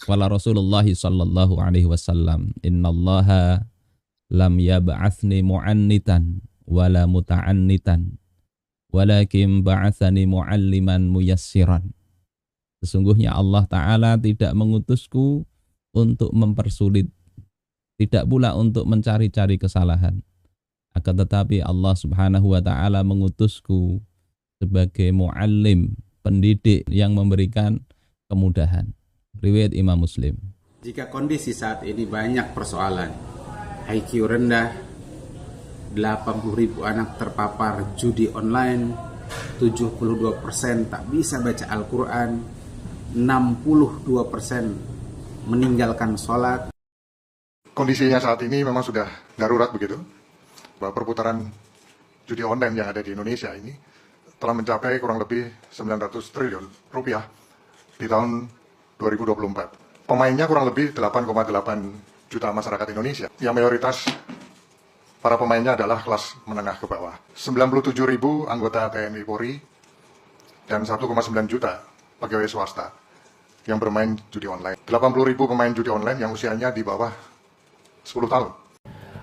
Wala Rasulullah sallallahu alaihi wasallam, innallaha lam yab'atsni mu'annitan wala muta'annitan, walakin ba'atsani mu'alliman muyassiran. Sesungguhnya Allah Ta'ala tidak mengutusku untuk mempersulit, tidak pula untuk mencari-cari kesalahan. Akan tetapi Allah Subhanahu wa Ta'ala mengutusku sebagai muallim, pendidik yang memberikan kemudahan. Riwayat Imam Muslim. Jika kondisi saat ini banyak persoalan, IQ rendah, 80.000 anak terpapar judi online, 72% tak bisa baca Al-Quran, 62% meninggalkan sholat. Kondisinya saat ini memang sudah darurat begitu, bahwa perputaran judi online yang ada di Indonesia ini telah mencapai kurang lebih 900 triliun rupiah di tahun 2024. Pemainnya kurang lebih 8,8 juta masyarakat Indonesia, yang mayoritas para pemainnya adalah kelas menengah ke bawah. 97.000 anggota TNI Polri dan 1,9 juta pegawai swasta yang bermain judi online. 80.000 pemain judi online yang usianya di bawah 10 tahun.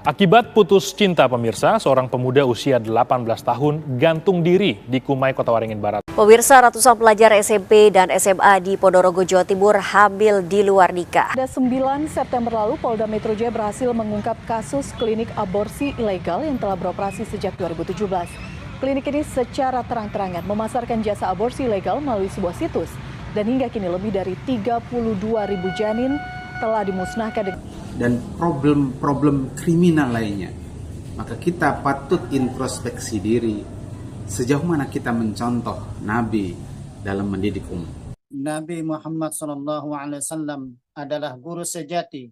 Akibat putus cinta pemirsa, seorang pemuda usia 18 tahun gantung diri di Kumai, Kota Waringin Barat. Pemirsa, ratusan pelajar SMP dan SMA di Ponorogo, Jawa Timur hamil di luar nikah. Pada 9 September lalu, Polda Metro Jaya berhasil mengungkap kasus klinik aborsi ilegal yang telah beroperasi sejak 2017. Klinik ini secara terang-terangan memasarkan jasa aborsi ilegal melalui sebuah situs. Dan hingga kini lebih dari 32.000 janin telah dimusnahkan. Dan problem-problem kriminal lainnya. Maka kita patut introspeksi diri. Sejauh mana kita mencontoh Nabi dalam mendidik umat. Nabi Muhammad SAW adalah guru sejati.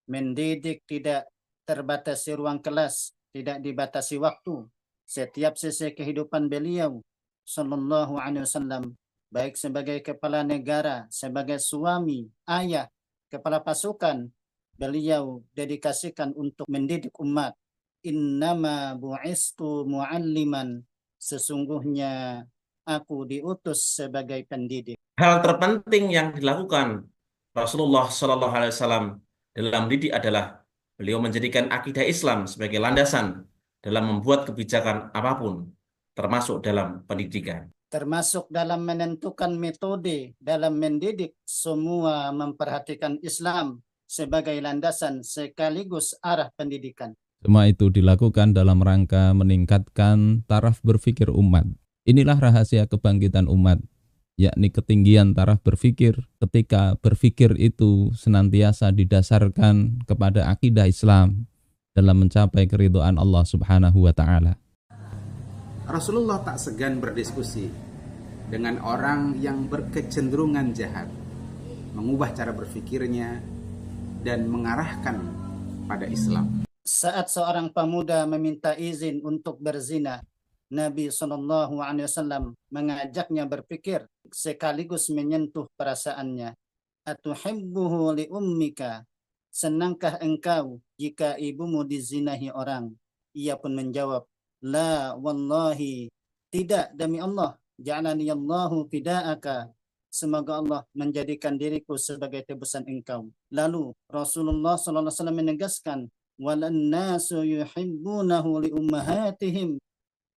Mendidik tidak terbatasi ruang kelas, tidak dibatasi waktu. Setiap sisi kehidupan beliau SAW, baik sebagai kepala negara, sebagai suami, ayah, kepala pasukan, beliau dedikasikan untuk mendidik umat. Innama bu'istu mu'alliman, sesungguhnya aku diutus sebagai pendidik. Hal terpenting yang dilakukan Rasulullah SAW dalam mendidik adalah beliau menjadikan akidah Islam sebagai landasan dalam membuat kebijakan apapun, termasuk dalam pendidikan. Termasuk dalam menentukan metode dalam mendidik, semua memperhatikan Islam sebagai landasan sekaligus arah pendidikan. Semua itu dilakukan dalam rangka meningkatkan taraf berpikir umat. Inilah rahasia kebangkitan umat, yakni ketinggian taraf berpikir ketika berpikir itu senantiasa didasarkan kepada akidah Islam dalam mencapai keridhaan Allah Subhanahu wa Ta'ala. Rasulullah tak segan berdiskusi dengan orang yang berkecenderungan jahat, mengubah cara berpikirnya dan mengarahkan pada Islam. Saat seorang pemuda meminta izin untuk berzina, Nabi SAW mengajaknya berpikir sekaligus menyentuh perasaannya. Atuhibbuhu li ummika, senangkah engkau jika ibumu dizinahi orang? Ia pun menjawab, la wallahi, tidak demi Allah, ja'alani Allahu fida'aka, semoga Allah menjadikan diriku sebagai tebusan engkau. Lalu Rasulullah SAW menegaskan, walan nasu yuhibbunahu li ummahatihim,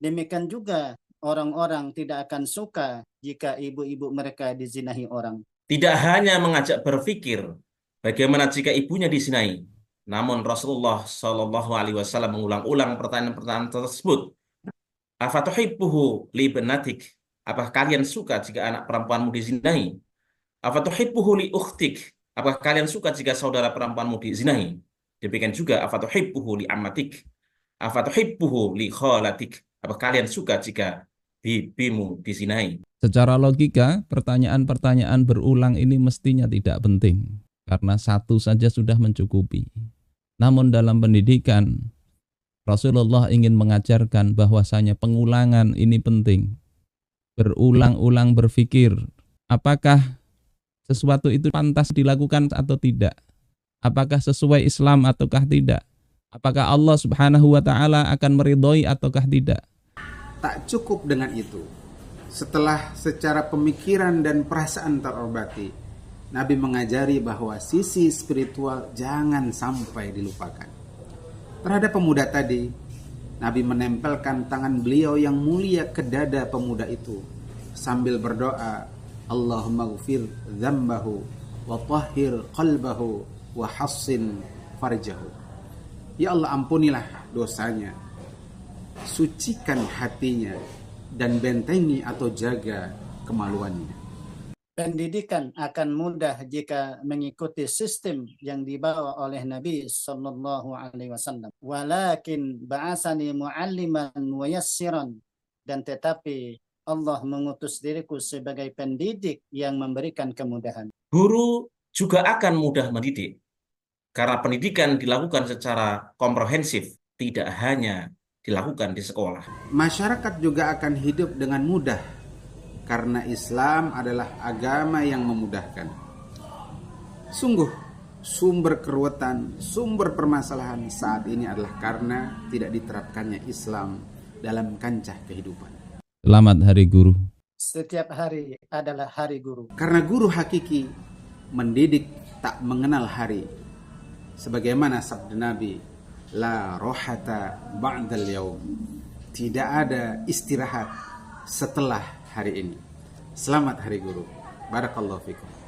demikian juga orang-orang tidak akan suka jika ibu-ibu mereka dizinahi orang. Tidak hanya mengajak berpikir bagaimana jika ibunya dizinai, namun Rasulullah SAW mengulang-ulang pertanyaan-pertanyaan tersebut. Afatuhibbuhu li benatik, apakah kalian suka jika anak perempuanmu dizinai? Afatuhibbuhu li ukhtik, apakah kalian suka jika saudara perempuanmu dizinai? Demikian juga afatuhibbuhu li ammatik, afatuhibbuhu li khalatik, apakah kalian suka jika bibimu dizinai? Secara logika, pertanyaan-pertanyaan berulang ini mestinya tidak penting, karena satu saja sudah mencukupi. Namun dalam pendidikan, Rasulullah ingin mengajarkan bahwasanya pengulangan ini penting. Berulang-ulang berpikir, apakah sesuatu itu pantas dilakukan atau tidak? Apakah sesuai Islam ataukah tidak? Apakah Allah Subhanahu wa Ta'ala akan meridhoi ataukah tidak? Tak cukup dengan itu. Setelah secara pemikiran dan perasaan terobati, Nabi mengajari bahwa sisi spiritual jangan sampai dilupakan. Terhadap pemuda tadi, Nabi menempelkan tangan beliau yang mulia ke dada pemuda itu sambil berdoa, Allahumma ghfir dzambahu wa tahhir qalbahu wa hassin farjahu. Ya Allah, ampunilah dosanya, sucikan hatinya, dan bentengi atau jaga kemaluannya. Pendidikan akan mudah jika mengikuti sistem yang dibawa oleh Nabi Sallallahu Alaihi Wasallam. Walakin ba'asani mu'alliman wa yassiran, dan tetapi Allah mengutus diriku sebagai pendidik yang memberikan kemudahan. Guru juga akan mudah mendidik karena pendidikan dilakukan secara komprehensif, tidak hanya dilakukan di sekolah. Masyarakat juga akan hidup dengan mudah karena Islam adalah agama yang memudahkan. Sungguh, sumber keruwetan, sumber permasalahan saat ini adalah karena tidak diterapkannya Islam dalam kancah kehidupan. Selamat Hari Guru. Setiap hari adalah hari guru. Karena guru hakiki mendidik tak mengenal hari. Sebagaimana sabda Nabi, la rohata ba'dal yaum. Tidak ada istirahat setelah hari ini. Selamat Hari Guru. Barakallahu fikum.